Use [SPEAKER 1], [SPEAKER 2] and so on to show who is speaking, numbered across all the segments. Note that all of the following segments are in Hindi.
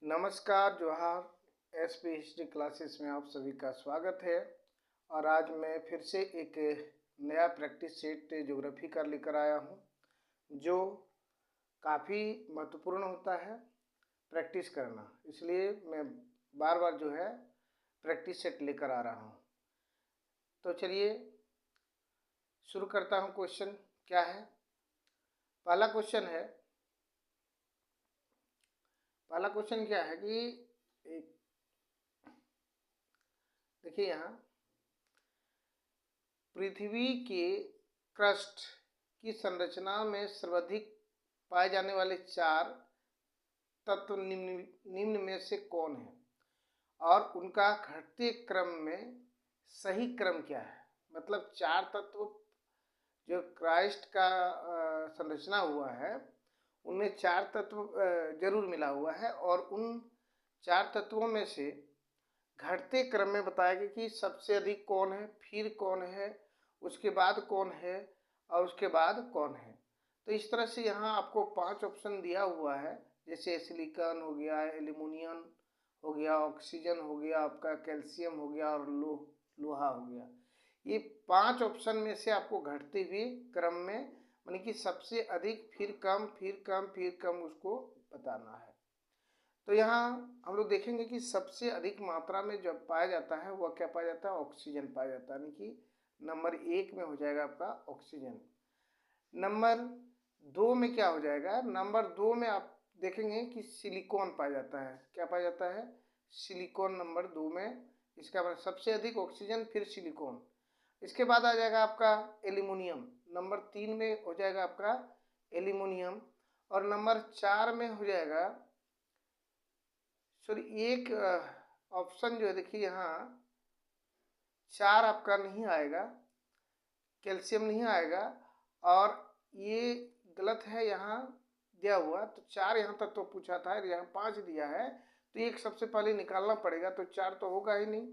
[SPEAKER 1] नमस्कार, जोहार। एसपी हिस्ट्री क्लासेस में आप सभी का स्वागत है। और आज मैं फिर से एक नया प्रैक्टिस सेट ज्योग्राफी का लेकर आया हूँ, जो काफ़ी महत्वपूर्ण होता है प्रैक्टिस करना। इसलिए मैं बार बार जो है प्रैक्टिस सेट लेकर आ रहा हूँ। तो चलिए शुरू करता हूँ। क्वेश्चन क्या है? पहला क्वेश्चन क्या है कि एक देखिए यहाँ पृथ्वी के क्रस्ट की संरचना में सर्वाधिक पाए जाने वाले 4 तत्व निम्न में से कौन है, और उनका घटते क्रम में सही क्रम क्या है? मतलब 4 तत्व जो क्राइस्ट का संरचना हुआ है, उनमें 4 तत्व जरूर मिला हुआ है, और उन 4 तत्वों में से घटते क्रम में बताया गया कि सबसे अधिक कौन है, फिर कौन है, उसके बाद कौन है, और उसके बाद कौन है। तो इस तरह से यहाँ आपको 5 ऑप्शन दिया हुआ है, जैसे सिलिकॉन हो गया, एल्यूमिनियम हो गया, ऑक्सीजन हो गया, आपका कैल्शियम हो गया, और लोहा हो गया। ये 5 ऑप्शन में से आपको घटते हुए क्रम में, यानी कि सबसे अधिक, फिर कम, फिर कम, फिर कम, उसको बताना है। तो यहाँ हम लोग देखेंगे कि सबसे अधिक मात्रा में जब पाया जाता है वह क्या पाया जाता है? ऑक्सीजन पाया जाता है, यानी कि नंबर 1 में हो जाएगा आपका ऑक्सीजन। नंबर 2 में क्या हो जाएगा? नंबर 2 में आप देखेंगे कि सिलिकॉन पाया जाता है। क्या पाया जाता है? सिलिकॉन नंबर 2 में। इसका मतलब सबसे अधिक ऑक्सीजन, फिर सिलिकॉन। इसके बाद आ जाएगा आपका एल्यूमिनियम। नंबर 3 में हो जाएगा आपका एल्यूमिनियम। और नंबर 4 में हो जाएगा, सॉरी, एक ऑप्शन जो है, देखिए यहाँ 4 आपका नहीं आएगा, कैल्शियम नहीं आएगा, और ये गलत है यहाँ दिया हुआ। तो 4 यहाँ तक तो पूछा था, यहाँ 5 दिया है, तो एक सबसे पहले निकालना पड़ेगा, तो 4 तो होगा ही नहीं।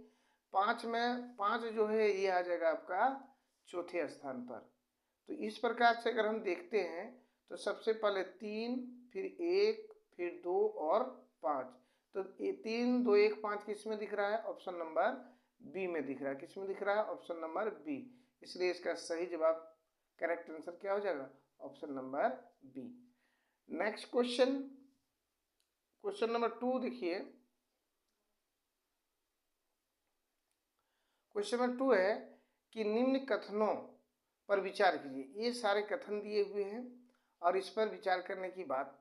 [SPEAKER 1] 5 में 5 जो है ये आ जाएगा आपका चौथे स्थान पर। तो इस प्रकार से अगर हम देखते हैं तो सबसे पहले 3, फिर 1, फिर 2 और 5। तो ये 3, 2, 1, 5 किस में दिख रहा है? ऑप्शन नंबर बी में दिख रहा है। किस में दिख रहा है? Option number B. इसलिए इसका सही जवाब, करेक्ट आंसर क्या हो जाएगा? Option number B. Next question, question number 2 देखिए। क्वेश्चन नंबर 2 है कि निम्न कथनों पर विचार कीजिए। ये सारे कथन दिए हुए हैं और इस पर विचार करने की बात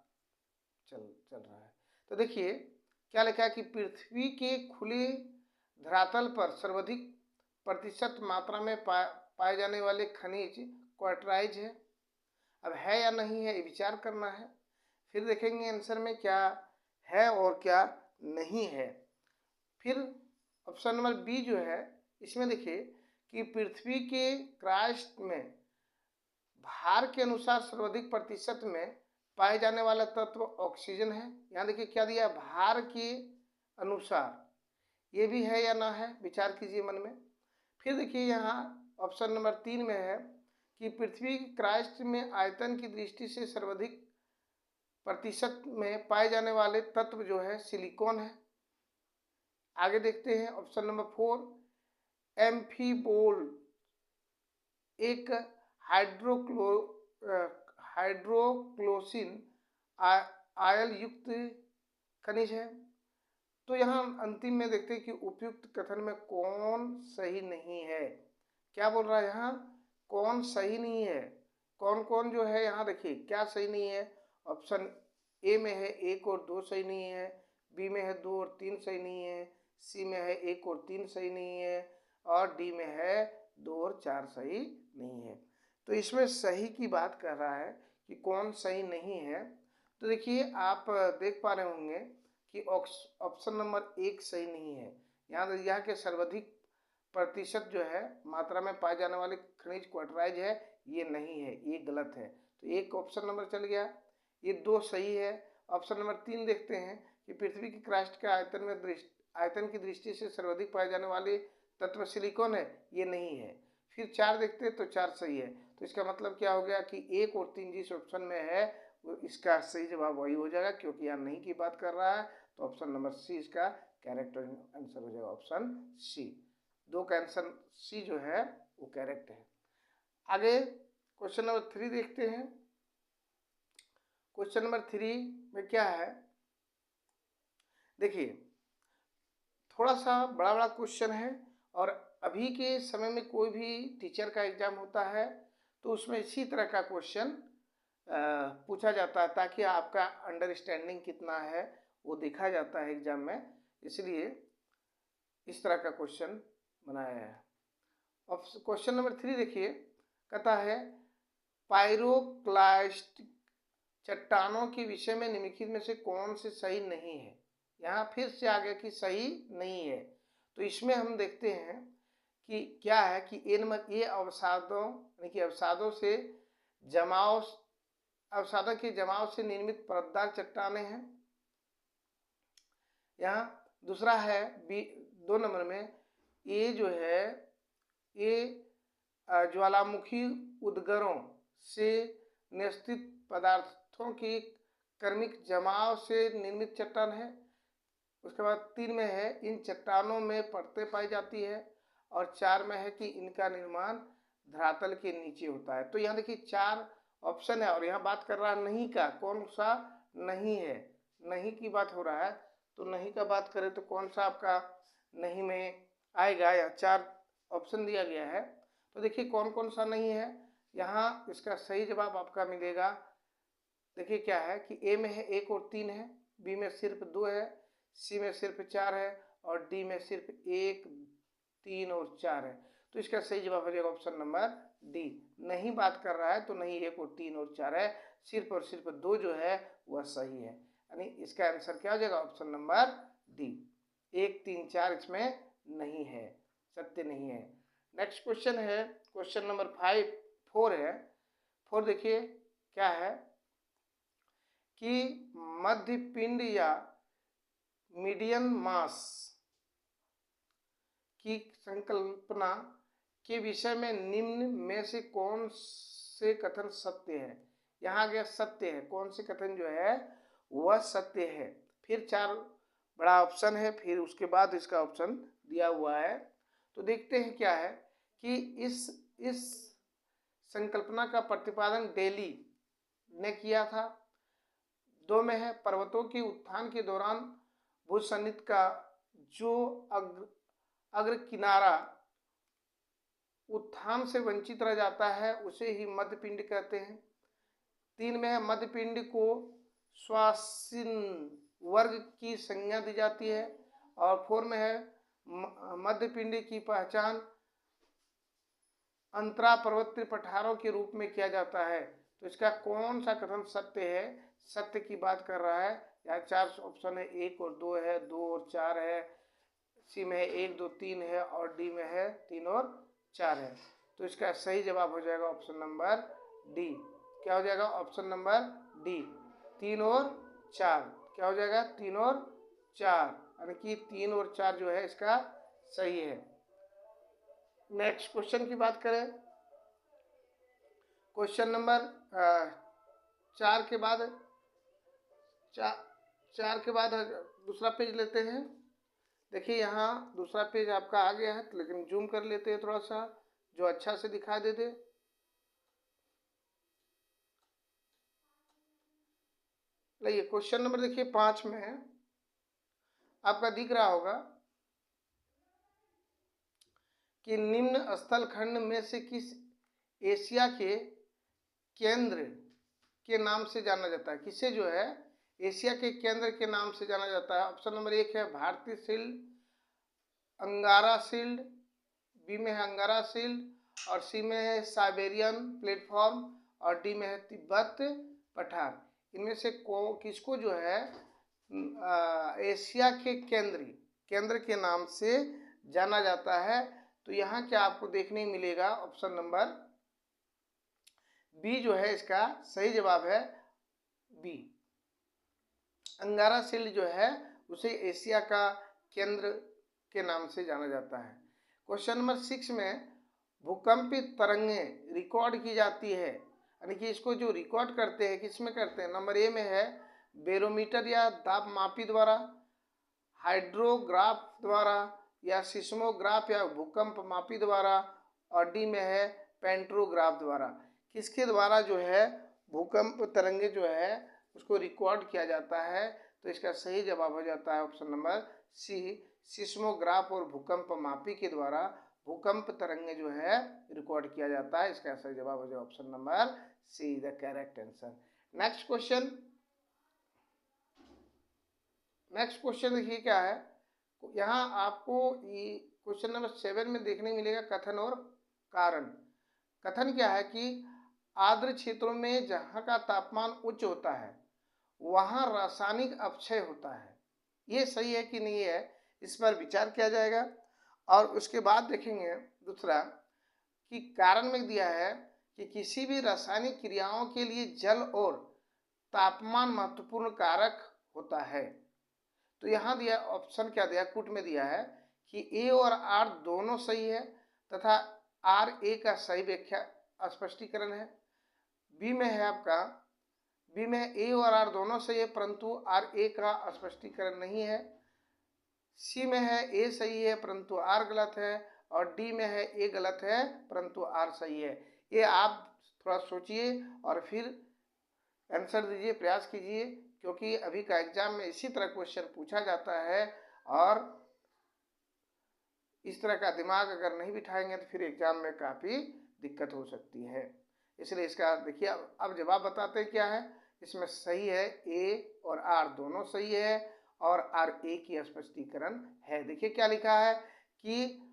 [SPEAKER 1] चल रहा है। तो देखिए क्या लिखा है कि पृथ्वी के खुले धरातल पर सर्वाधिक प्रतिशत मात्रा में पाए जाने वाले खनिज क्वार्टराइज है। अब है या नहीं है, ये विचार करना है। फिर देखेंगे आंसर में क्या है और क्या नहीं है। फिर ऑप्शन नंबर बी जो है, इसमें देखिए कि पृथ्वी के क्रस्ट में भार के अनुसार सर्वाधिक प्रतिशत में पाए जाने वाला तत्व ऑक्सीजन है। यहाँ देखिए क्या दिया, भार के अनुसार। ये भी है या ना है, विचार कीजिए मन में। फिर देखिए यहाँ ऑप्शन नंबर 3 में है कि पृथ्वी के क्रस्ट में आयतन की दृष्टि से सर्वाधिक प्रतिशत में पाए जाने वाले तत्व जो है सिलिकॉन है। आगे देखते हैं ऑप्शन नंबर 4, एम्फीबोल एक हाइड्रोक्लोसिन आयल युक्त खनिज है। तो यहाँ अंतिम में देखते हैं कि उपयुक्त कथन में कौन सही नहीं है। क्या बोल रहा है यहाँ? कौन सही नहीं है। कौन कौन जो है यहाँ देखिए क्या सही नहीं है। ऑप्शन ए में है 1 और 2 सही नहीं है, बी में है 2 और 3 सही नहीं है, सी में है 1 और 3 सही नहीं है, और डी में है 2 और 4 सही नहीं है। तो इसमें सही की बात कर रहा है कि कौन सही नहीं है। तो देखिए आप देख पा रहे होंगे कि ऑप्शन नंबर 1 सही नहीं है। यहाँ के सर्वाधिक प्रतिशत जो है मात्रा में पाए जाने वाले खनिज क्वार्टराइज है, ये नहीं है, ये गलत है। तो एक ऑप्शन नंबर चल गया, ये 2 सही है। ऑप्शन नंबर 3 देखते हैं कि पृथ्वी की क्रस्ट के आयतन की दृष्टि से सर्वाधिक पाए जाने वाले तत्व सिलिकॉन है, ये नहीं है। फिर 4 देखते हैं तो 4 सही है। तो इसका मतलब क्या हो गया कि 1 और 3 जिस ऑप्शन में है वो इसका सही जवाब वही हो जाएगा, क्योंकि यहाँ नहीं की बात कर रहा है। तो ऑप्शन नंबर सी इसका करेक्ट आंसर हो जाएगा, ऑप्शन सी। 2 का आंसर सी जो है वो करेक्ट है। आगे क्वेश्चन नंबर 3 देखते हैं। क्वेश्चन नंबर 3 में क्या है, देखिए थोड़ा सा बड़ा बड़ा क्वेश्चन है, और अभी के समय में कोई भी टीचर का एग्जाम होता है तो उसमें इसी तरह का क्वेश्चन पूछा जाता है, ताकि आपका अंडरस्टैंडिंग कितना है वो देखा जाता है एग्जाम में, इसलिए इस तरह का क्वेश्चन बनाया है। अब क्वेश्चन नंबर 3 देखिए, कहता है पायरोक्लास्ट चट्टानों के विषय में निम्नलिखित में से कौन से सही नहीं है। यहाँ फिर से आ गया कि सही नहीं है, तो इसमें हम देखते हैं कि क्या है कि ये अवसादों यानी कि अवसादों के जमाव से निर्मित परतदार चट्टानें हैं। यहाँ दूसरा है बी 2 नंबर में, ये जो है ये ज्वालामुखी उद्गारों से निस्तित पदार्थों की कर्मिक जमाव से निर्मित चट्टान है। उसके बाद 3 में है इन चट्टानों में परतें पाई जाती है, और 4 में है कि इनका निर्माण धरातल के नीचे होता है। तो यहाँ देखिए 4 ऑप्शन है, और यहाँ बात कर रहा है नहीं का, कौन सा नहीं है, नहीं की बात हो रहा है। तो नहीं का बात करें तो कौन सा आपका नहीं में आएगा, यहाँ 4 ऑप्शन दिया गया है। तो देखिए कौन कौन सा नहीं है, यहाँ इसका सही जवाब आपका मिलेगा। देखिए क्या है कि ए में है 1 और 3 है, बी में सिर्फ 2 है, सी में सिर्फ 4 है, और डी में सिर्फ 1, 3 और 4 है। तो इसका सही जवाब हो जाएगा ऑप्शन नंबर डी। नहीं बात कर रहा है तो नहीं 1 और 3 और 4 है, सिर्फ और सिर्फ 2 जो है वह सही है, यानी इसका आंसर क्या हो जाएगा, ऑप्शन नंबर डी। 1, 3, 4 इसमें नहीं है, सत्य नहीं है। नेक्स्ट क्वेश्चन है क्वेश्चन नंबर 4 है। 4 देखिए क्या है कि मध्य पिंड या मीडियन मास की संकल्पना के विषय में निम्न में से कौन से कथन सत्य है। यहाँ गया सत्य है, कौन से कथन जो है वह सत्य है। फिर 4 बड़ा ऑप्शन है, फिर उसके बाद इसका ऑप्शन दिया हुआ है। तो देखते हैं क्या है कि इस संकल्पना का प्रतिपादन डेली ने किया था। 2 में है पर्वतों के उत्थान के दौरान भूसन्निध का जो अग्र किनारा उत्थान से वंचित रह जाता है उसे ही मध्यपिंड कहते हैं। 3 में है मध्यपिंड को श्वासीन वर्ग की संज्ञा दी जाती है, और 4 में है मध्यपिंड की पहचान अंतरा पर्वतीय पठारों के रूप में किया जाता है। तो इसका कौन सा कथन सत्य है, सत्य की बात कर रहा है। यहाँ 4 ऑप्शन है, 1 और 2 है, 2 और 4 है, सी में है 1, 2, 3 है, और डी में है 3 और 4 है। तो इसका सही जवाब हो जाएगा ऑप्शन नंबर डी। क्या हो जाएगा, ऑप्शन नंबर डी, 3 और 4। क्या हो जाएगा, 3 और 4, यानी कि 3 और 4 जो है इसका सही है। नेक्स्ट क्वेश्चन की बात करें, क्वेश्चन नंबर 4 के बाद 4 के बाद दूसरा पेज लेते हैं। देखिए यहाँ दूसरा पेज आपका आ गया है, लेकिन जूम कर लेते हैं थोड़ा सा, जो अच्छा से दिखाई दे दे। देखिए क्वेश्चन नंबर देखिए 5 में है, आपका दिख रहा होगा कि निम्न स्थल खंड में से किस एशिया के केंद्र के नाम से जाना जाता है। किसे जो है एशिया के केंद्र के नाम से जाना जाता है। ऑप्शन नंबर 1 है भारतीय शील्ड, अंगारा शील्ड, बी में है अंगारा शील्ड, और सी में है साइबेरियन प्लेटफॉर्म, और डी में है तिब्बत पठार। इनमें से किसको जो है एशिया के केंद्र के नाम से जाना जाता है। तो यहाँ क्या आपको देखने मिलेगा, ऑप्शन नंबर बी जो है इसका सही जवाब है, बी। अंगारा शील्ड जो है उसे एशिया का केंद्र के नाम से जाना जाता है। क्वेश्चन नंबर 6 में भूकंपित तरंगें रिकॉर्ड की जाती है, यानी कि इसको जो रिकॉर्ड करते हैं किस में करते हैं। नंबर ए में है बैरोमीटर या दाब मापी द्वारा, हाइड्रोग्राफ द्वारा या सिस्मोग्राफ या भूकंप मापी द्वारा, और डी में है पेंट्रोग्राफ द्वारा। किसके द्वारा जो है भूकंप तरंगे जो है उसको रिकॉर्ड किया जाता है? तो इसका सही जवाब हो जाता है ऑप्शन नंबर सी, सिस्मोग्राफ और भूकंप मापी के द्वारा भूकंप तरंगे जो है रिकॉर्ड किया जाता है। इसका सही जवाब हो जाए option number C, the correct answer. Next question, next question देखिए क्या है। यहाँ आपको क्वेश्चन नंबर 7 में देखने मिलेगा कथन और कारण। कथन क्या है कि आर्द्र क्षेत्रों में जहाँ का तापमान उच्च होता है वहाँ रासायनिक अपक्षय होता है। ये सही है कि नहीं है, इस पर विचार किया जाएगा। और उसके बाद देखेंगे दूसरा कि कारण में दिया है कि किसी भी रासायनिक क्रियाओं के लिए जल और तापमान महत्वपूर्ण कारक होता है। तो यहाँ दिया ऑप्शन क्या दिया, कुट में दिया है कि ए और आर दोनों सही है तथा आर ए का सही व्याख्या स्पष्टीकरण है। बी में है आपका, बी में ए और आर दोनों सही है परंतु आर ए का स्पष्टीकरण नहीं है। सी में है ए सही है परंतु आर गलत है, और डी में है ए गलत है परंतु आर सही है। ये आप थोड़ा सोचिए और फिर आंसर दीजिए, प्रयास कीजिए, क्योंकि अभी का एग्जाम में इसी तरह क्वेश्चन पूछा जाता है और इस तरह का दिमाग अगर नहीं बिठाएंगे तो फिर एग्जाम में काफ़ी दिक्कत हो सकती है। इसलिए इसका देखिए अब जवाब बताते क्या है। इसमें सही है ए और आर दोनों सही है और आर ए की स्पष्टीकरण है। देखिए क्या लिखा है कि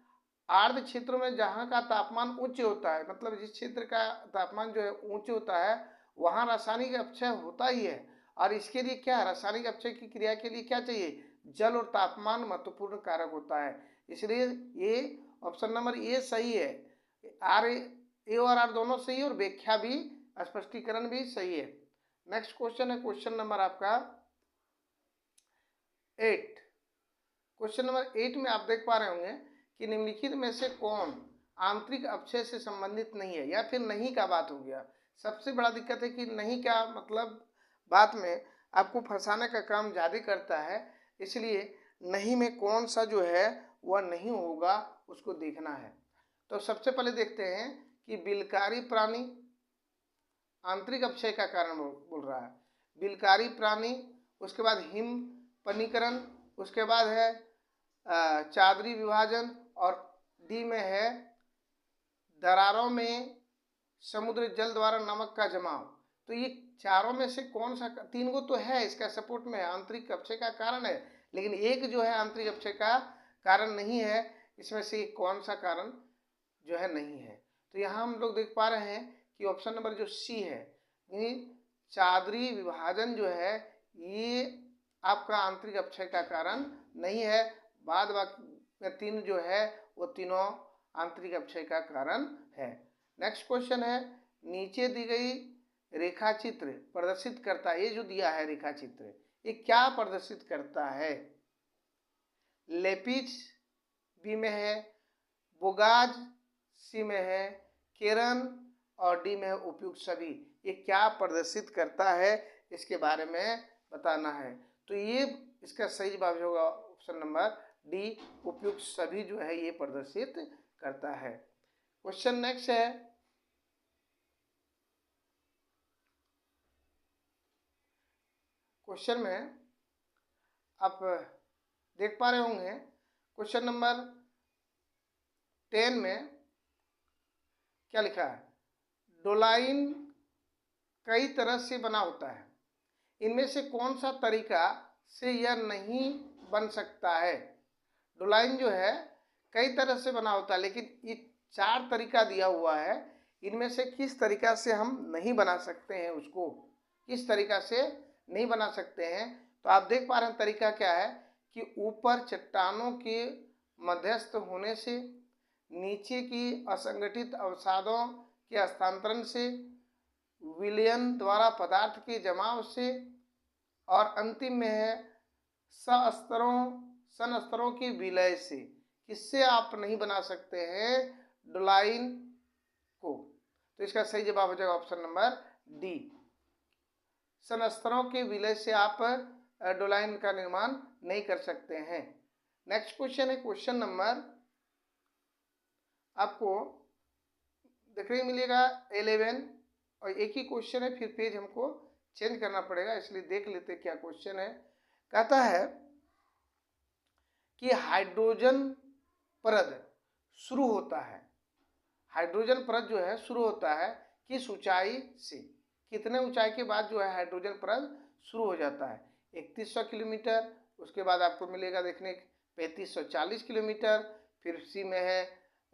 [SPEAKER 1] आर्द्र क्षेत्रों में जहाँ का तापमान उच्च होता है, मतलब जिस क्षेत्र का तापमान जो है ऊंचे होता है वहाँ रासायनिक अपक्षय होता ही है। और इसके लिए क्या है, रासायनिक अपक्षय की क्रिया के लिए क्या चाहिए, जल और तापमान महत्वपूर्ण कारक होता है। इसलिए ये ऑप्शन नंबर ए सही है। आर ए और आर दोनों सही है और व्याख्या भी स्पष्टीकरण भी सही है। नेक्स्ट क्वेश्चन है क्वेश्चन नंबर आपका 8। क्वेश्चन नंबर 8 में आप देख पा रहे होंगे कि निम्नलिखित में से कौन आंतरिक अपक्षय से संबंधित नहीं है, या फिर नहीं का बात हो गया। सबसे बड़ा दिक्कत है कि नहीं का मतलब बात में आपको फंसाने का काम ज़्यादा करता है, इसलिए नहीं में कौन सा जो है वह नहीं होगा उसको देखना है। तो सबसे पहले देखते हैं कि बिलकारी प्राणी आंतरिक अपक्षय का कारण बोल रहा है, बिलकारी प्राणी। उसके बाद हिम पनीकरण, उसके बाद है चादरी विभाजन, और डी में है दरारों में समुद्र जल द्वारा नमक का जमाव। तो ये चारों में से कौन सा, तीन को तो है इसका सपोर्ट में है, आंतरिक अपक्षय का कारण है, लेकिन एक जो है आंतरिक अपक्षय का कारण नहीं है। इसमें से कौन सा कारण जो है नहीं है। तो यहाँ हम लोग देख पा रहे हैं कि ऑप्शन नंबर जो सी है, चादरी विभाजन जो है ये आपका आंतरिक अपक्षय का कारण नहीं है। बाद बाकी तीन जो है वो तीनों आंतरिक अपक्षय का कारण है। नेक्स्ट क्वेश्चन है, नीचे दी गई रेखा चित्र प्रदर्शित करता है, ये जो दिया है रेखा चित्र ये क्या प्रदर्शित करता है। लेपिज बी में है, बोगाज सी में है, केरन और डी में है उपयुक्त सभी। ये क्या प्रदर्शित करता है इसके बारे में बताना है। तो ये इसका सही जवाब होगा ऑप्शन नंबर डी, उपयुक्त सभी जो है ये प्रदर्शित करता है। क्वेश्चन नेक्स्ट है, क्वेश्चन में आप देख पा रहे होंगे क्वेश्चन नंबर 10 में क्या लिखा है, डोलाइन कई तरह से बना होता है, इनमें से कौन सा तरीका से यह नहीं बन सकता है। डोलाइन जो है कई तरह से बना होता है, लेकिन ये 4 तरीका दिया हुआ है, इनमें से किस तरीका से हम नहीं बना सकते हैं, उसको किस तरीका से नहीं बना सकते हैं। तो आप देख पा रहे हैं तरीका क्या है कि ऊपर चट्टानों के मध्यस्थ होने से, नीचे की असंगठित अवसादों के हस्तांतरण से, विलयन द्वारा पदार्थ के जमाव से, और अंतिम में है सनस्तरों के विलय से। किससे आप नहीं बना सकते हैं डोलाइन को। तो इसका सही जवाब हो जाएगा ऑप्शन नंबर डी, सनस्तरों के विलय से आप डोलाइन का निर्माण नहीं कर सकते हैं। नेक्स्ट क्वेश्चन है क्वेश्चन नंबर आपको देखने मिलेगा 11 और एक ही क्वेश्चन है, फिर पेज हमको चेंज करना पड़ेगा, इसलिए देख लेते क्या क्वेश्चन है। कहता है कि हाइड्रोजन परद शुरू होता है, हाइड्रोजन परद जो है शुरू होता है किस ऊंचाई से, कितने ऊंचाई के बाद जो है हाइड्रोजन परद शुरू हो जाता है। 3100 किलोमीटर, उसके बाद आपको मिलेगा देखने 3540 किलोमीटर, फिर सी में है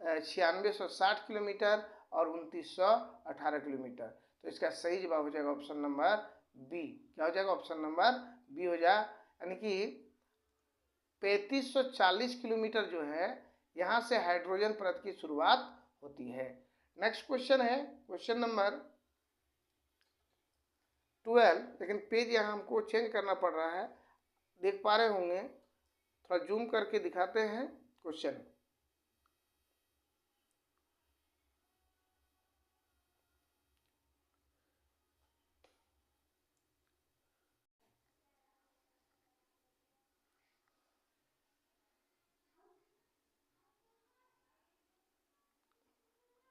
[SPEAKER 1] 9660 किलोमीटर और 2918 किलोमीटर। तो इसका सही जवाब हो जाएगा ऑप्शन नंबर बी। क्या हो जाएगा? ऑप्शन नंबर बी हो जाए, यानी कि 3540 किलोमीटर जो है यहाँ से हाइड्रोजन परत की शुरुआत होती है। नेक्स्ट क्वेश्चन है क्वेश्चन नंबर 12, लेकिन पेज यहाँ हमको चेंज करना पड़ रहा है, देख पा रहे होंगे, थोड़ा जूम करके दिखाते हैं क्वेश्चन।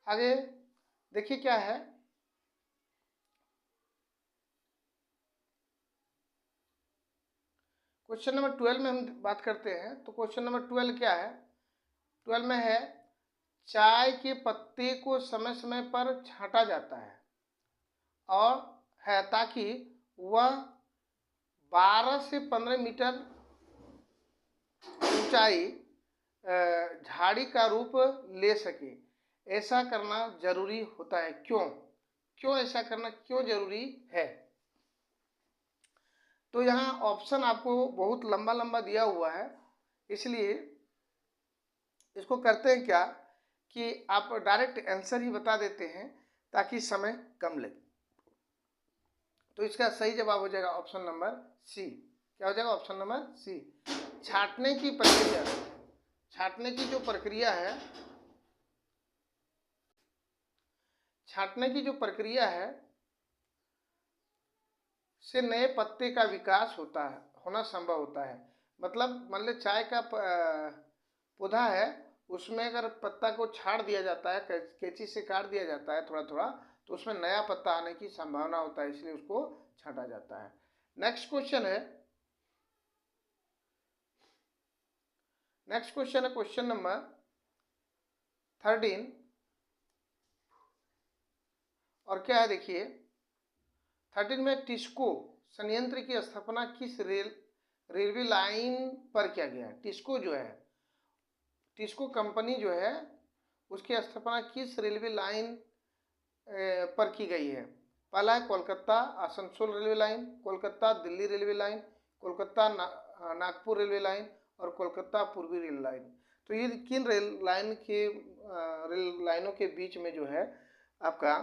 [SPEAKER 1] आगे देखिए क्या है, क्वेश्चन नंबर 12 में हम बात करते हैं। तो क्वेश्चन नंबर 12 क्या है? 12 में है चाय के पत्ते को समय समय पर छांटा जाता है और है ताकि वह 12 से 15 मीटर ऊंचाई झाड़ी का रूप ले सके। ऐसा करना जरूरी होता है, क्यों? क्यों ऐसा करना क्यों जरूरी है? तो यहाँ ऑप्शन आपको बहुत लंबा लंबा दिया हुआ है, इसलिए इसको करते हैं क्या कि आप डायरेक्ट आंसर ही बता देते हैं ताकि समय कम लगे। तो इसका सही जवाब हो जाएगा ऑप्शन नंबर सी। क्या हो जाएगा? ऑप्शन नंबर सी। छांटने की प्रक्रिया, छांटने की जो प्रक्रिया है, छांटने की जो प्रक्रिया है से नए पत्ते का विकास होता है, होना संभव होता है। मतलब मान लो चाय का पौधा है, उसमें अगर पत्ता को छाड़ दिया जाता है, कैंची से काट दिया जाता है थोड़ा थोड़ा, तो उसमें नया पत्ता आने की संभावना होता है, इसलिए उसको छांटा जाता है। नेक्स्ट क्वेश्चन है, नेक्स्ट क्वेश्चन है क्वेश्चन नंबर 13 और क्या है देखिए 13 में टिस्को संयंत्र की स्थापना किस रेलवे लाइन पर किया गया है? टिस्को जो है, टिस्को कंपनी जो है उसकी स्थापना किस रेलवे लाइन पर की गई है? पहला है Kolkata Asansol railway line, Kolkata Delhi railway line, Kolkata Nagpur railway line और कोलकाता पूर्वी रेल लाइन। तो ये किन रेल लाइन के रेल लाइनों के बीच में जो है आपका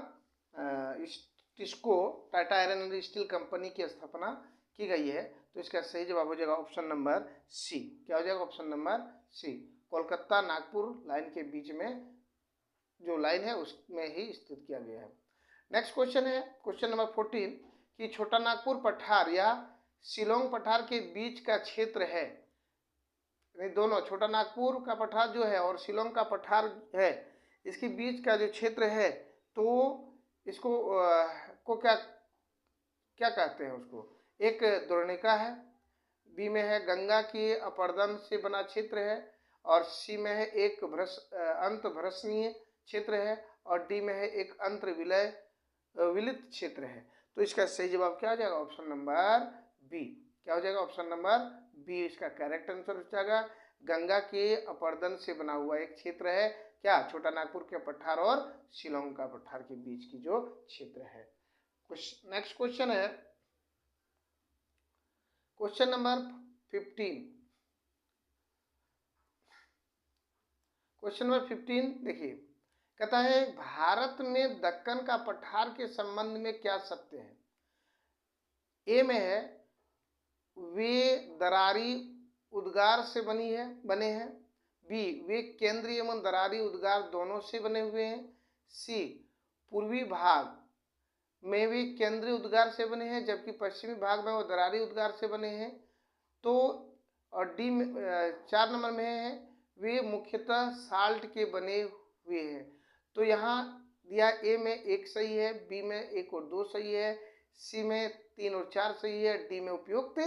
[SPEAKER 1] TISCO Tata iron and steel company की स्थापना की गई है? तो इसका सही जवाब हो जाएगा ऑप्शन नंबर सी। क्या हो जाएगा? Option number C. Kolkata Nagpur line के बीच में जो लाइन है उसमें ही स्थित किया गया है। नेक्स्ट क्वेश्चन है क्वेश्चन नंबर 14 कि छोटा नागपुर पठार या शिलोंग पठार के बीच का क्षेत्र है, दोनों छोटा नागपुर का पठार जो है और शिलोंग का पठार है, इसके बीच का जो क्षेत्र है, तो इसको को क्या क्या कहते हैं? उसको एक द्रोणिका है, बी में है गंगा के अपर्दन से बना क्षेत्र है, और सी में है एक अंत भ्रसनीय क्षेत्र है, और डी में है एक अंतर विलित क्षेत्र है। तो इसका सही जवाब क्या हो जाएगा? Option number B. क्या हो जाएगा? ऑप्शन नंबर बी इसका करेक्ट आंसर हो जाएगा। गंगा के अपर्दन से बना हुआ एक क्षेत्र है, क्या? छोटा नागपुर के पठार और शिलोंग का पठार के बीच की जो क्षेत्र है। नेक्स्ट क्वेश्चन है क्वेश्चन नंबर 15। क्वेश्चन नंबर 15 देखिए, कहता है भारत में दक्कन का पठार के संबंध में क्या सत्य है? ए में है वे दरारी उद्गार से बने हैं, बी वे केंद्रीय एवं दरारी उद्गार दोनों से बने हुए हैं, सी पूर्वी भाग में वे केंद्रीय उद्गार से बने हैं जबकि पश्चिमी भाग में वो दरारी उद्गार से बने हैं, तो और डी में 4 नंबर में है वे मुख्यतः साल्ट के बने हुए हैं। तो यहाँ दिया ए में 1 सही है, बी में 1 और 2 सही है, सी में 3 और 4 सही है, डी में उपयुक्त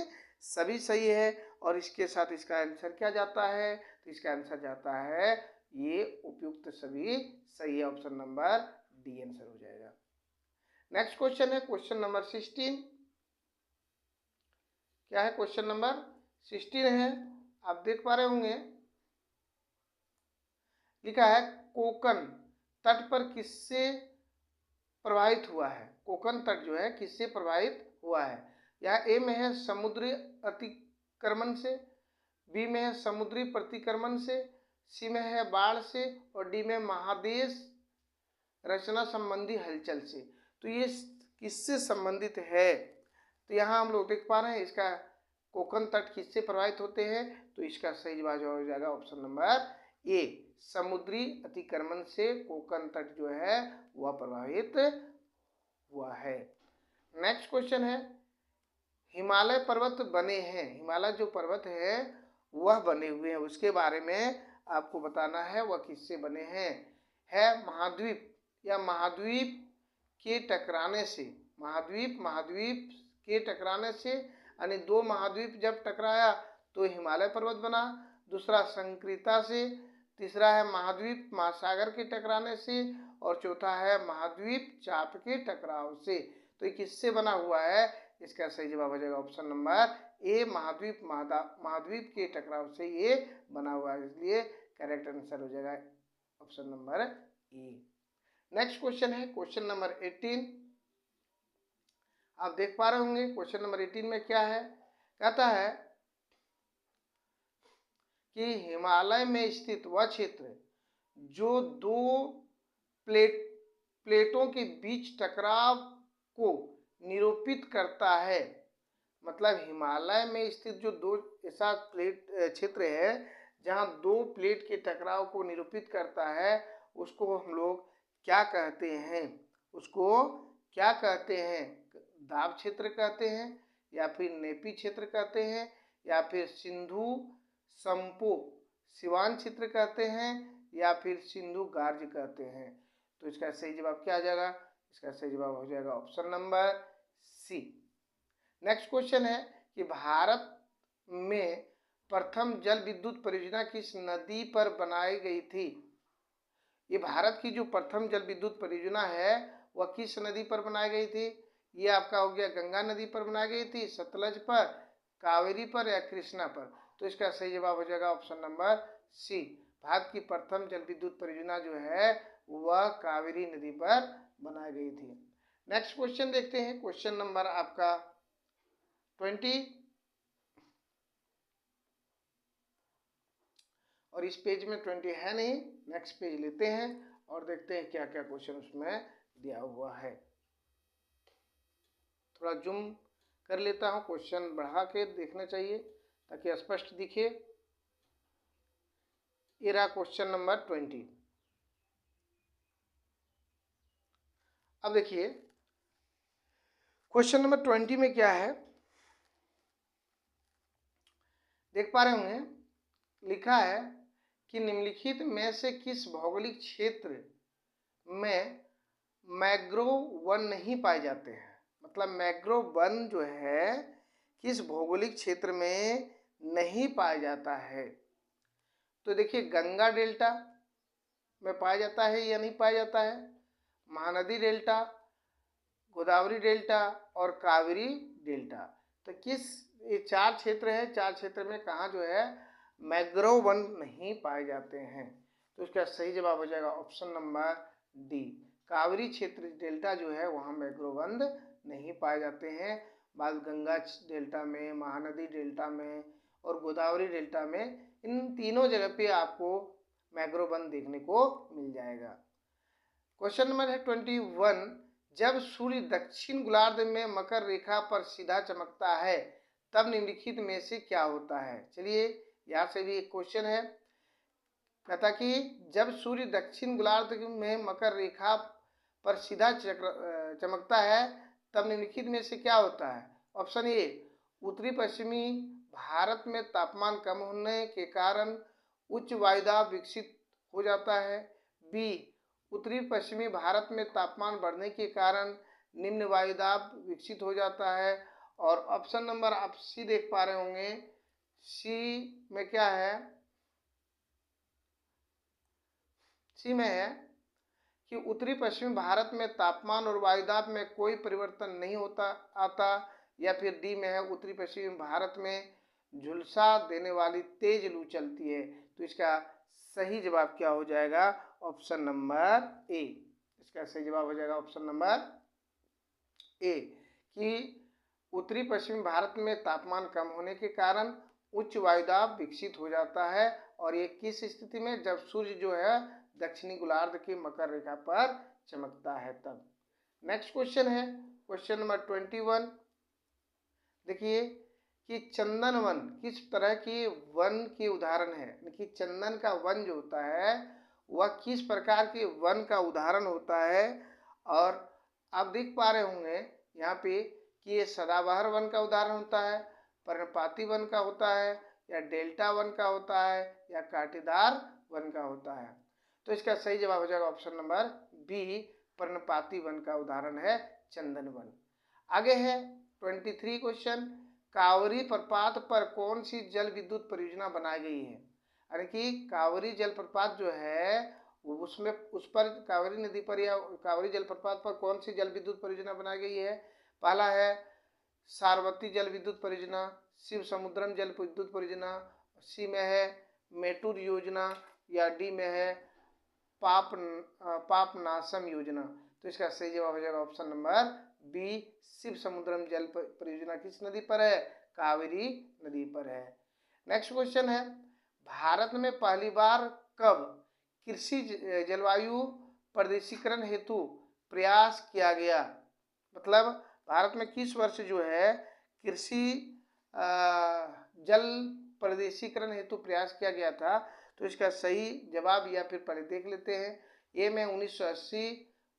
[SPEAKER 1] सभी सही है। और इसके साथ इसका आंसर क्या जाता है, तो इसका आंसर जाता है ये उपयुक्त सभी सही है। ऑप्शन नंबर डी आंसर हो जाएगा। नेक्स्ट क्वेश्चन है क्वेश्चन नंबर 16। क्या है क्वेश्चन नंबर 16 है, आप देख पा रहे होंगे, लिखा है कोकन तट पर किससे प्रभावित हुआ है। कोकन तट जो है किससे प्रभावित हुआ है। यहाँ ए में है समुद्री अतिक्रमण से, बी में है समुद्री प्रतिक्रमण से, सी में है बाढ़ से और डी में महादेश रचना संबंधी हलचल से। तो ये किससे संबंधित है, तो यहाँ हम लोग देख पा रहे हैं इसका कोकन तट किससे प्रभावित होते हैं, तो इसका सही जवाब हो जाएगा ऑप्शन नंबर ए, समुद्री अतिक्रमण से कोकन तट जो है वह प्रभावित हुआ है। नेक्स्ट क्वेश्चन है हिमालय पर्वत बने हैं, हिमालय जो पर्वत है वह बने हुए हैं, उसके बारे में आपको बताना है वह किससे बने हैं। है महाद्वीप या महाद्वीप के टकराने से, महाद्वीप के टकराने से, यानी 2 महाद्वीप जब टकराया तो हिमालय पर्वत बना। दूसरा संक्रियता से, तीसरा है महाद्वीप महासागर के टकराने से और चौथा है महाद्वीप चाप के टकराव से। तो ये किससे बना हुआ है, इसका सही जवाब हो जाएगा ऑप्शन नंबर ए, महाद्वीप के टकराव से ये बना हुआ है, इसलिए करेक्ट आंसर हो जाएगा ऑप्शन नंबर ए। नेक्स्ट क्वेश्चन है क्वेश्चन नंबर 18। आप देख पा रहे होंगे क्वेश्चन नंबर 18 में क्या है, कहता है कि हिमालय में स्थित वह क्षेत्र जो 2 प्लेटों के बीच टकराव को निरूपित करता है। मतलब हिमालय में स्थित जो 2 ऐसा प्लेट क्षेत्र है जहां 2 प्लेट के टकराव को निरूपित करता है, उसको हम लोग क्या कहते हैं, उसको क्या कहते हैं, दाब क्षेत्र कहते हैं या फिर नेपी क्षेत्र कहते हैं या फिर सिंधु संपो सिवान क्षेत्र कहते हैं या फिर सिंधु गार्ज कहते हैं। तो इसका सही जवाब क्या आ जाएगा, इसका सही जवाब हो जाएगा option number C. Next question है कि भारत में प्रथम जल विद्युत परियोजना किस नदी पर बनाई गई थी। ये भारत की जो प्रथम जल विद्युत परियोजना है वह किस नदी पर बनाई गई थी। ये आपका हो गया गंगा नदी पर बनाई गई थी, सतलज पर, कावेरी पर या कृष्णा पर। तो इसका सही जवाब हो जाएगा ऑप्शन नंबर सी, भारत की प्रथम जल विद्युत परियोजना जो है वह कावेरी नदी पर बनाई गई थी। नेक्स्ट क्वेश्चन देखते हैं क्वेश्चन नंबर आपका 20 और इस पेज में 20 है नहीं, नेक्स्ट पेज लेते हैं और देखते हैं क्या क्या क्वेश्चन उसमें दिया हुआ है। थोड़ा जूम कर लेता हूँ, क्वेश्चन बढ़ा के देखना चाहिए ताकि स्पष्ट दिखे। ये रहा क्वेश्चन नंबर 20। अब देखिए क्वेश्चन नंबर 20 में क्या है, देख पा रहे होंगे, लिखा है कि निम्नलिखित में से किस भौगोलिक क्षेत्र में मैंग्रोव वन नहीं पाए जाते हैं। मतलब मैंग्रोव वन जो है किस भौगोलिक क्षेत्र में नहीं पाया जाता है। तो देखिए गंगा डेल्टा में पाया जाता है या नहीं पाया जाता है, महानदी डेल्टा, गोदावरी डेल्टा और कावेरी डेल्टा। तो किस ये 4 क्षेत्र है, 4 क्षेत्र में कहाँ जो है मैंग्रोव वन नहीं पाए जाते हैं। तो इसका सही जवाब हो जाएगा ऑप्शन नंबर डी, कावेरी क्षेत्र डेल्टा जो है वहाँ मैंग्रोव वन नहीं पाए जाते हैं। बाद गंगा डेल्टा में, महानदी डेल्टा में और गोदावरी डेल्टा में, इन तीनों जगह पे आपको मैंग्रोव वन देखने को मिल जाएगा। क्वेश्चन नंबर है 21, जब सूर्य दक्षिण गोलार्ध में मकर रेखा पर सीधा चमकता है तब निम्नलिखित में से क्या होता है। चलिए यहाँ से भी एक क्वेश्चन है, कहता कि जब सूर्य दक्षिण गोलार्ध में मकर रेखा पर सीधा चमकता है तब निम्नलिखित में से क्या होता है। ऑप्शन ए उत्तरी पश्चिमी भारत में तापमान कम होने के कारण उच्च वायुदाब विकसित हो जाता है। बी, उत्तरी पश्चिमी भारत में तापमान बढ़ने के कारण निम्न वायुदाब विकसित हो जाता है। और ऑप्शन नंबर आप सी देख पा रहे होंगे, सी में क्या है, सी में है कि उत्तरी पश्चिमी भारत में तापमान और वायुदाब में कोई परिवर्तन नहीं होता आता। या फिर डी में है, उत्तरी पश्चिमी भारत में झुलसा देने वाली तेज लू चलती है। तो इसका सही जवाब क्या हो जाएगा, ऑप्शन नंबर ए। इसका सही जवाब हो जाएगा ऑप्शन नंबर ए, कि उत्तरी पश्चिमी भारत में तापमान कम होने के कारण उच्च वायुदाब विकसित हो जाता है। और ये किस स्थिति में, जब सूर्य जो है दक्षिणी गोलार्ध की मकर रेखा पर चमकता है तब। नेक्स्ट क्वेश्चन है क्वेश्चन नंबर 21। देखिए कि चंदन वन किस तरह के वन के उदाहरण है, कि चंदन का वन जो होता है वह किस प्रकार के वन का उदाहरण होता है। और आप देख पा रहे होंगे यहाँ पे कि ये सदाबहार वन का उदाहरण होता है, पर्णपाती वन का होता है, या डेल्टा वन का होता है, या कांटेदार वन का होता है। तो इसका सही जवाब हो जाएगा ऑप्शन नंबर बी, पर्णपाती वन का उदाहरण है चंदन वन। आगे है 23 क्वेश्चन, कावरी प्रपात पर कौन सी जल विद्युत परियोजना बनाई गई है। यानी कि कावरी जलप्रपात जो है उसमें, उस पर कावरी नदी पर या कावरी जलप्रपात पर कौन सी जल विद्युत परियोजना बनाई गई है। पहला है सारवती जल विद्युत परियोजना, शिव समुद्रम जल विद्युत परियोजना, सी में है मेटूर योजना, या डी में है पापनासम योजना। तो इसका सही जवाब हो जाएगा ऑप्शन नंबर बी, शिव समुद्रम जल परियोजना किस नदी पर है, कावेरी नदी पर है। नेक्स्ट क्वेश्चन है, भारत में पहली बार कब कृषि जलवायु प्रदेशीकरण हेतु प्रयास किया गया। मतलब भारत में किस वर्ष जो है कृषि जल प्रदेशीकरण हेतु प्रयास किया गया था। तो इसका सही जवाब या फिर पहले देख लेते हैं। ए में 1980,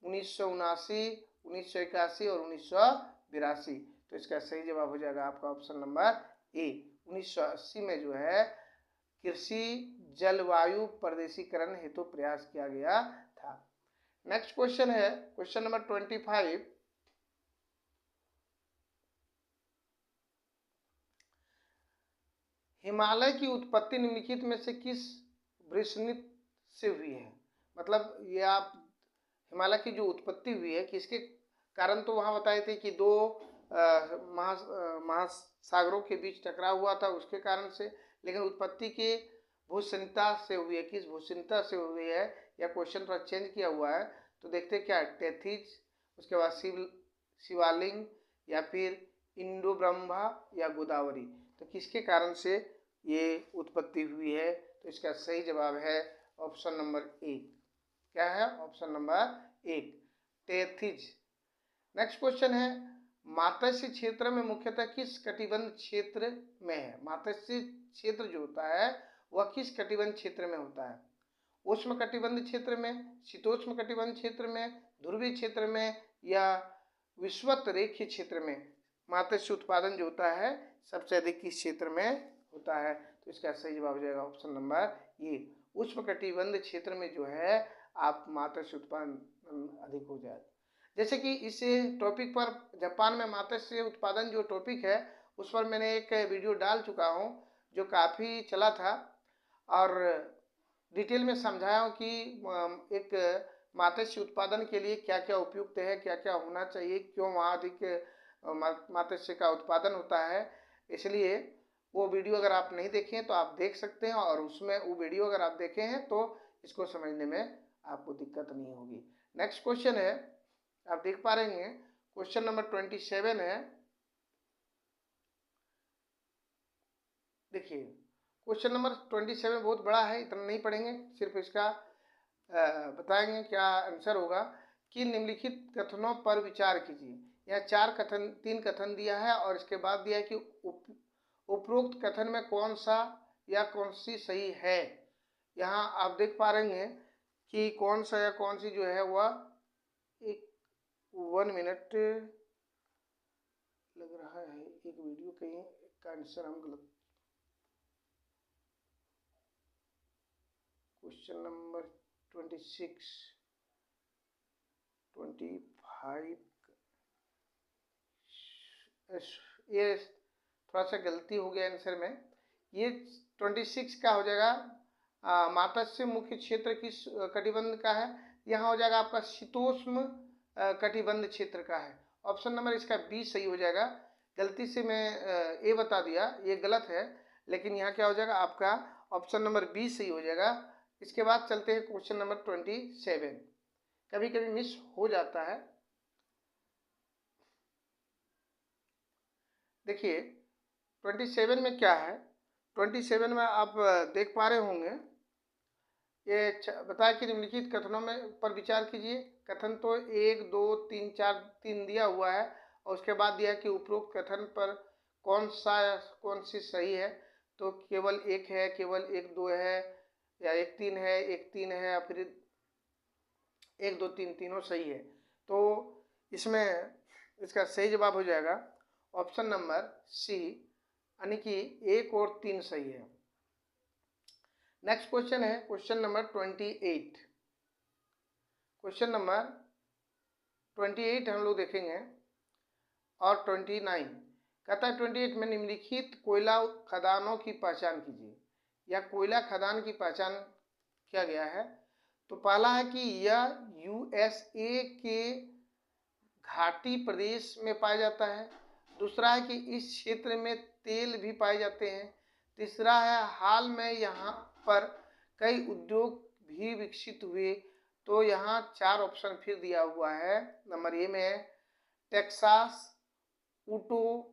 [SPEAKER 1] 1979, 1981 और 1982। तो इसका सही जवाब हो जाएगा आपका ऑप्शन नंबर ए, 1980 में जो है कृषि जलवायु प्रदेशीकरण हेतु प्रयास किया गया था। नेक्स्ट क्वेश्चन है क्वेश्चन नंबर 25। हिमालय की उत्पत्ति निम्नलिखित में से किस वृषणित से हुई है। मतलब ये आप हिमालय की जो उत्पत्ति हुई है किसके कारण, तो वहाँ बताए थे कि दो महासागरों के बीच टकराव हुआ था उसके कारण से, लेकिन उत्पत्ति के भूषणता से हुई है, किस भूषणता से हुई है, या क्वेश्चन थोड़ा चेंज किया हुआ है। तो देखते क्या है, टेथिज, उसके बाद शिवालिंग, या फिर इंडो ब्रह्मा, या गोदावरी। तो किसके कारण से ये उत्पत्ति हुई है। तो इसका सही जवाब है ऑप्शन नंबर ए। क्या है, option number A, Tethys. Next question है, मात्स्य क्षेत्र में मुख्यतः किस कटिबंध क्षेत्र में है। मात्स्य क्षेत्र जो होता है वह किस कटिबंध क्षेत्र में होता है। उष्ण कटिबंध क्षेत्र में, शीतोष्ण कटिबंध क्षेत्र में, ध्रुवीय क्षेत्र में, या विषुवत रेखीय क्षेत्र में मत्स्य उत्पादन जो होता है सबसे अधिक किस क्षेत्र में होता है। तो इसका सही जवाब हो जाएगा ऑप्शन नंबर ए, उष्ण कटिबंध क्षेत्र में जो है आप मत्स्य उत्पादन अधिक हो जाए। जैसे कि इस टॉपिक पर जापान में मत्स्य उत्पादन जो टॉपिक है उस पर मैंने एक वीडियो डाल चुका हूँ जो काफ़ी चला था, और डिटेल में समझाया हूँ कि एक मत्स्य उत्पादन के लिए क्या क्या उपयुक्त है, क्या क्या होना चाहिए, क्यों वहाँ अधिक मत्स्य का उत्पादन होता है। इसलिए वो वीडियो अगर आप नहीं देखे हैं तो आप देख सकते हैं, और उसमें वो वीडियो अगर आप देखे हैं तो इसको समझने में आपको दिक्कत नहीं होगी। नेक्स्ट क्वेश्चन है, आप देख पा रहे हैं क्वेश्चन नंबर 27 है। देखिए क्वेश्चन नंबर 27 बहुत बड़ा है, इतना नहीं पढ़ेंगे, सिर्फ इसका बताएंगे क्या आंसर होगा कि निम्नलिखित कथनों पर विचार कीजिए। यहाँ तीन कथन दिया है और इसके बाद दिया है कि उपरोक्त कथन में कौन सा या कौन सी सही है। यहाँ आप देख पा रहे हैं कि कौन सा या कौन सी जो है वह एक 1 मिनट लग रहा है, एक वीडियो कहीं का आंसर हम गलत क्वेश्चन नंबर 26, 25, ये थोड़ा सा गलती हो गया आंसर में। ये 26 का हो जाएगा मात्स्य मुख्य क्षेत्र किस कटिबंध का है? यहाँ हो जाएगा आपका शीतोष्ण कटिबंध क्षेत्र का है। ऑप्शन नंबर इसका बी सही हो जाएगा। गलती से मैं ए बता दिया, ये गलत है, लेकिन यहाँ क्या हो जाएगा आपका ऑप्शन नंबर बी सही हो जाएगा। इसके बाद चलते हैं क्वेश्चन नंबर 27। कभी कभी मिस हो जाता है। देखिए 27 में क्या है, 27 में आप देख पा रहे होंगे, ये बताया कि निम्नलिखित कथनों में पर विचार कीजिए। कथन तो 1, 2, 3, 4, 3 दिया हुआ है और उसके बाद दिया कि उपरोक्त कथन पर कौन सी सही है। तो केवल एक है, केवल एक 2 है, या एक 3 है, एक 3 है, या फिर 1, 2, 3 तीनों सही है। तो इसमें इसका सही जवाब हो जाएगा ऑप्शन नंबर सी, यानी कि 1 और 3 सही है। नेक्स्ट क्वेश्चन है क्वेश्चन नंबर 28। क्वेश्चन नंबर 28 हम लोग देखेंगे और 29 कहता है 28 में निम्नलिखित कोयला खदानों की पहचान कीजिए, या कोयला खदान की पहचान किया गया है। तो पहला है कि यह यूएसए के घाटी प्रदेश में पाया जाता है। दूसरा है कि इस क्षेत्र में तेल भी पाए जाते हैं। तीसरा है हाल में यहाँ पर कई उद्योग भी विकसित हुए। तो यहाँ 4 ऑप्शन फिर दिया हुआ है। नंबर ए में है टेक्सास, उटो,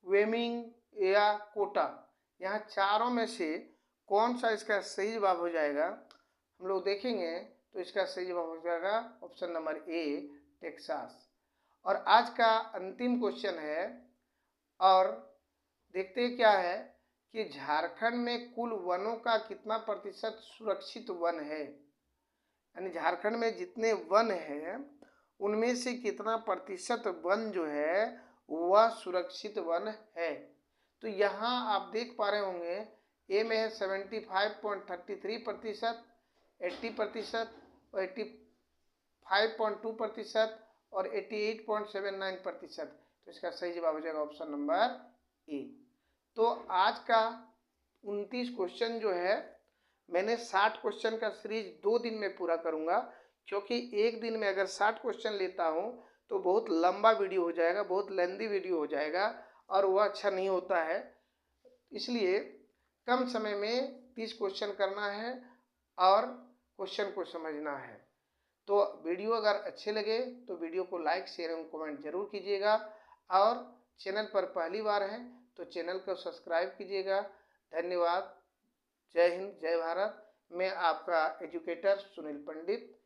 [SPEAKER 1] वेमिंग या कोटा। यहाँ चारों में से कौन सा इसका सही जवाब हो जाएगा हम लोग देखेंगे। तो इसका सही जवाब हो जाएगा ऑप्शन नंबर ए, टेक्सास। और आज का अंतिम क्वेश्चन है, और देखते क्या है कि झारखंड में कुल वनों का कितना प्रतिशत सुरक्षित वन है। यानी झारखंड में जितने वन हैं उनमें से कितना प्रतिशत वन जो है वह सुरक्षित वन है। तो यहाँ आप देख पा रहे होंगे ए में है 75.33%, 80% और 85.2% और 88.79%। तो इसका सही जवाब हो जाएगा ऑप्शन नंबर ए। तो आज का 29 क्वेश्चन जो है, मैंने 60 क्वेश्चन का सीरीज 2 दिन में पूरा करूंगा, क्योंकि एक दिन में अगर 60 क्वेश्चन लेता हूं तो बहुत लंबा वीडियो हो जाएगा, बहुत लेंदी वीडियो हो जाएगा और वह अच्छा नहीं होता है। इसलिए कम समय में 30 क्वेश्चन करना है और क्वेश्चन को समझना है। तो वीडियो अगर अच्छे लगे तो वीडियो को लाइक, शेयर एवं कमेंट जरूर कीजिएगा, और चैनल पर पहली बार हैं तो चैनल को सब्सक्राइब कीजिएगा। धन्यवाद। जय हिंद, जय भारत। मैं आपका एजुकेटर सुनील पंडित।